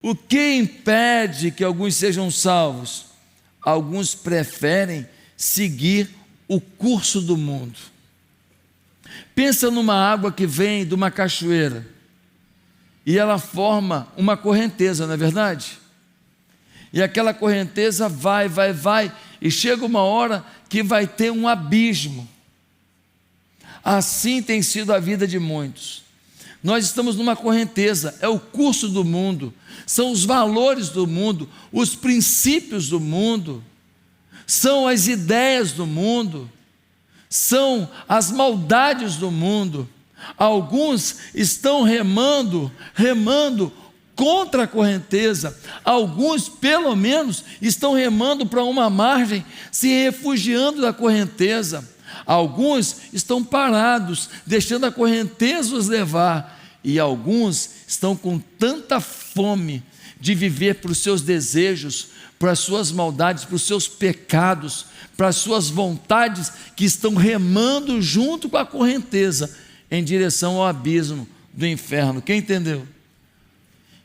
O que impede que alguns sejam salvos? Alguns preferem seguir o curso do mundo. Pensa numa água que vem de uma cachoeira e ela forma uma correnteza, não é verdade? E aquela correnteza vai, e chega uma hora que vai ter um abismo. Assim tem sido a vida de muitos. Nós estamos numa correnteza, é o curso do mundo, são os valores do mundo, os princípios do mundo, são as ideias do mundo, são as maldades do mundo. Alguns estão remando contra a correnteza, alguns pelo menos estão remando para uma margem, se refugiando da correnteza. Alguns estão parados, deixando a correnteza os levar, e alguns estão com tanta fome de viver para os seus desejos, para as suas maldades, para os seus pecados, para as suas vontades, que estão remando junto com a correnteza em direção ao abismo do inferno. Quem entendeu?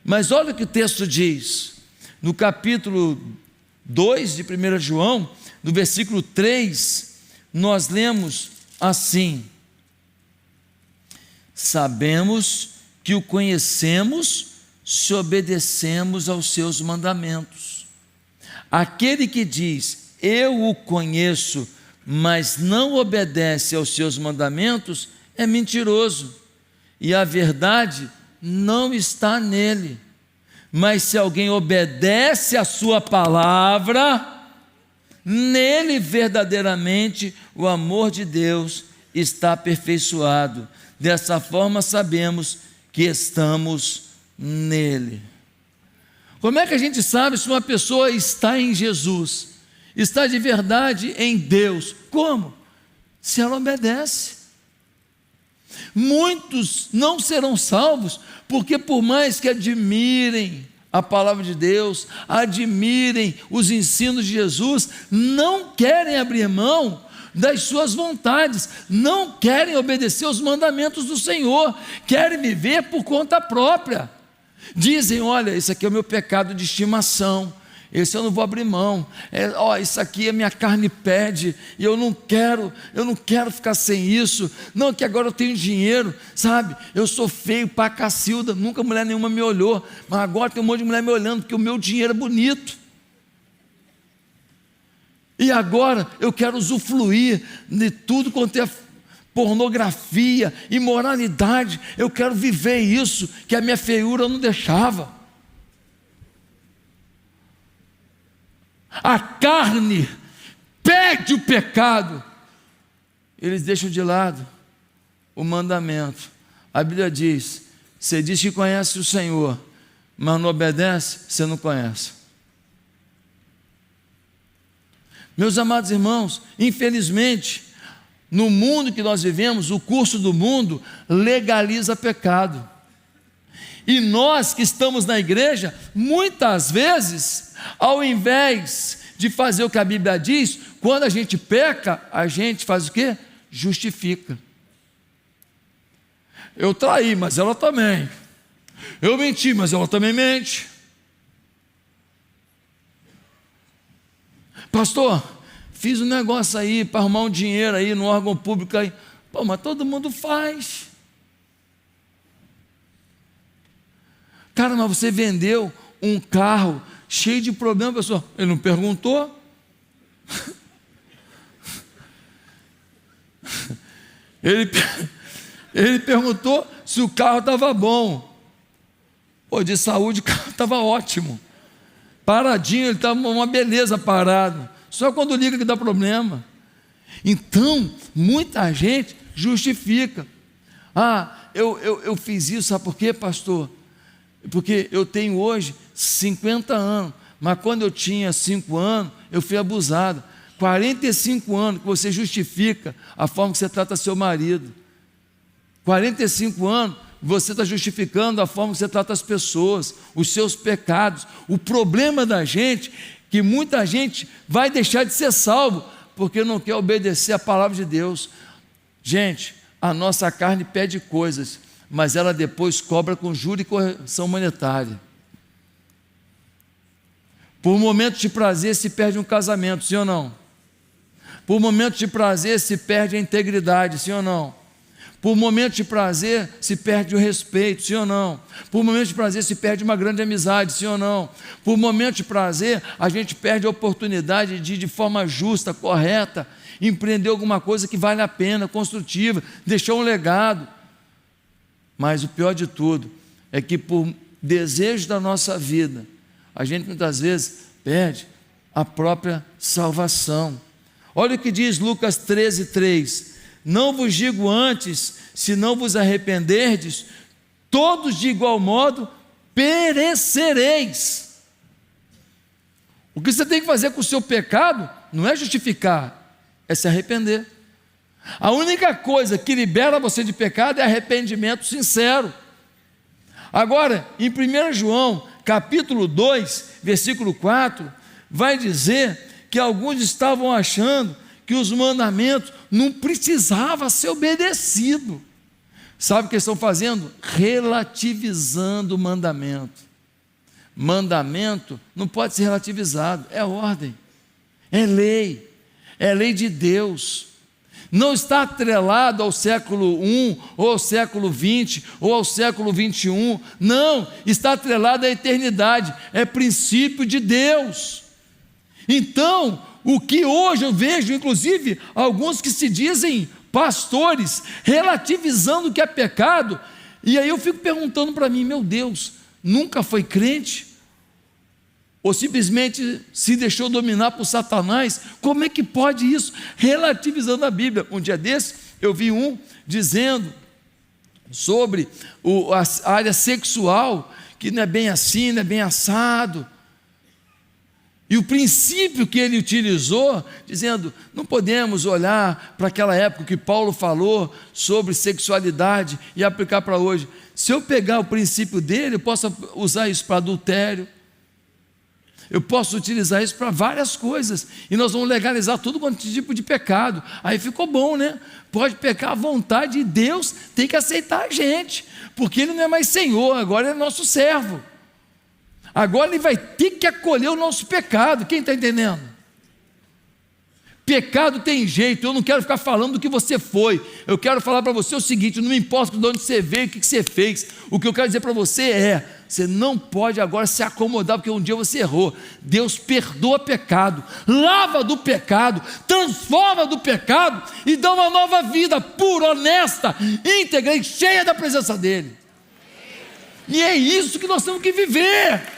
Mas olha o que o texto diz, no capítulo 2 de 1 João, no versículo 3, nós lemos assim: sabemos que o conhecemos se obedecemos aos seus mandamentos. Aquele que diz, eu o conheço, mas não obedece aos seus mandamentos, é mentiroso, e a verdade não está nele. Mas se alguém obedece a sua palavra, nele verdadeiramente o amor de Deus está aperfeiçoado. Dessa forma sabemos que estamos nele. Como é que a gente sabe se uma pessoa está em Jesus, está de verdade em Deus? Como? Se ela obedece. Muitos não serão salvos, porque por mais que admirem a palavra de Deus, admirem os ensinos de Jesus, não querem abrir mão das suas vontades, não querem obedecer aos mandamentos do Senhor, querem viver por conta própria. Dizem, olha, esse aqui é o meu pecado de estimação, esse eu não vou abrir mão, isso aqui a minha carne pede, e eu não quero ficar sem isso, não, que agora eu tenho dinheiro, sabe, eu sou feio pra cacilda, nunca mulher nenhuma me olhou, mas agora tem um monte de mulher me olhando, porque o meu dinheiro é bonito, e agora eu quero usufruir de tudo quanto é pornografia, imoralidade, eu quero viver isso, que a minha feiura não deixava. A carne pede o pecado, eles deixam de lado o mandamento. A Bíblia diz, você diz que conhece o Senhor, mas não obedece, você não conhece. Meus amados irmãos, infelizmente, no mundo que nós vivemos, o curso do mundo legaliza pecado. E nós que estamos na igreja, muitas vezes, ao invés de fazer o que a Bíblia diz, quando a gente peca, a gente faz o quê? Justifica. Eu traí, mas ela também. Eu menti, mas ela também mente. Pastor, fiz um negócio aí para arrumar um dinheiro aí no órgão público aí. Pô, mas todo mundo faz. Cara, mas você vendeu um carro cheio de problema, pessoal. Ele não perguntou. Ele perguntou se o carro estava bom. Pô, de saúde o carro estava ótimo. Paradinho, ele estava uma beleza parado. Só quando liga que dá problema. Então, muita gente justifica. Eu fiz isso, sabe por quê, pastor? Porque eu tenho hoje 50 anos, mas quando eu tinha 5 anos, eu fui abusado. 45 anos que você justifica a forma que você trata seu marido. 45 anos você está justificando a forma que você trata as pessoas, os seus pecados. O problema da gente é que muita gente vai deixar de ser salvo porque não quer obedecer a palavra de Deus. Gente, a nossa carne pede coisas, mas ela depois cobra com juros e correção monetária. Por momentos de prazer se perde um casamento, sim ou não? Por momentos de prazer se perde a integridade, sim ou não? Por momentos de prazer se perde o respeito, sim ou não? Por momentos de prazer se perde uma grande amizade, sim ou não? Por momentos de prazer a gente perde a oportunidade de forma justa, correta, empreender alguma coisa que vale a pena, construtiva, deixar um legado. Mas o pior de tudo é que por desejo da nossa vida, a gente muitas vezes perde a própria salvação. Olha o que diz Lucas 13:3: não vos digo antes, se não vos arrependerdes, todos de igual modo perecereis. O que você tem que fazer com o seu pecado não é justificar, é se arrepender. A única coisa que libera você de pecado é arrependimento sincero. Agora, em 1 João, capítulo 2, versículo 4, vai dizer que alguns estavam achando que os mandamentos não precisavam ser obedecidos. Sabe o que estão fazendo? Relativizando o mandamento. Mandamento não pode ser relativizado, é ordem, é lei de Deus. Não está atrelado ao século I, ou ao século XX, ou ao século XXI, não, está atrelado à eternidade, é princípio de Deus. Então, o que hoje eu vejo, inclusive, alguns que se dizem pastores, relativizando o que é pecado, e aí eu fico perguntando para mim, meu Deus, nunca foi crente? Ou simplesmente se deixou dominar por Satanás? Como é que pode isso? Relativizando a Bíblia. Um dia desse, eu vi um dizendo sobre a área sexual, que não é bem assim, não é bem assado. E o princípio que ele utilizou, dizendo, não podemos olhar para aquela época que Paulo falou sobre sexualidade e aplicar para hoje. Se eu pegar o princípio dele, eu posso usar isso para adultério, eu posso utilizar isso para várias coisas, e nós vamos legalizar todo quanto tipo de pecado. Aí ficou bom, né? Pode pecar à vontade, e Deus tem que aceitar a gente, porque Ele não é mais Senhor, agora Ele é nosso servo. Agora Ele vai ter que acolher o nosso pecado. Quem está entendendo? Pecado tem jeito. Eu não quero ficar falando do que você foi, eu quero falar para você o seguinte: não me importa de onde você veio, o que você fez. O que eu quero dizer para você é: você não pode agora se acomodar porque um dia você errou. Deus perdoa pecado, lava do pecado, transforma do pecado e dá uma nova vida pura, honesta, íntegra e cheia da presença dEle. E é isso que nós temos que viver.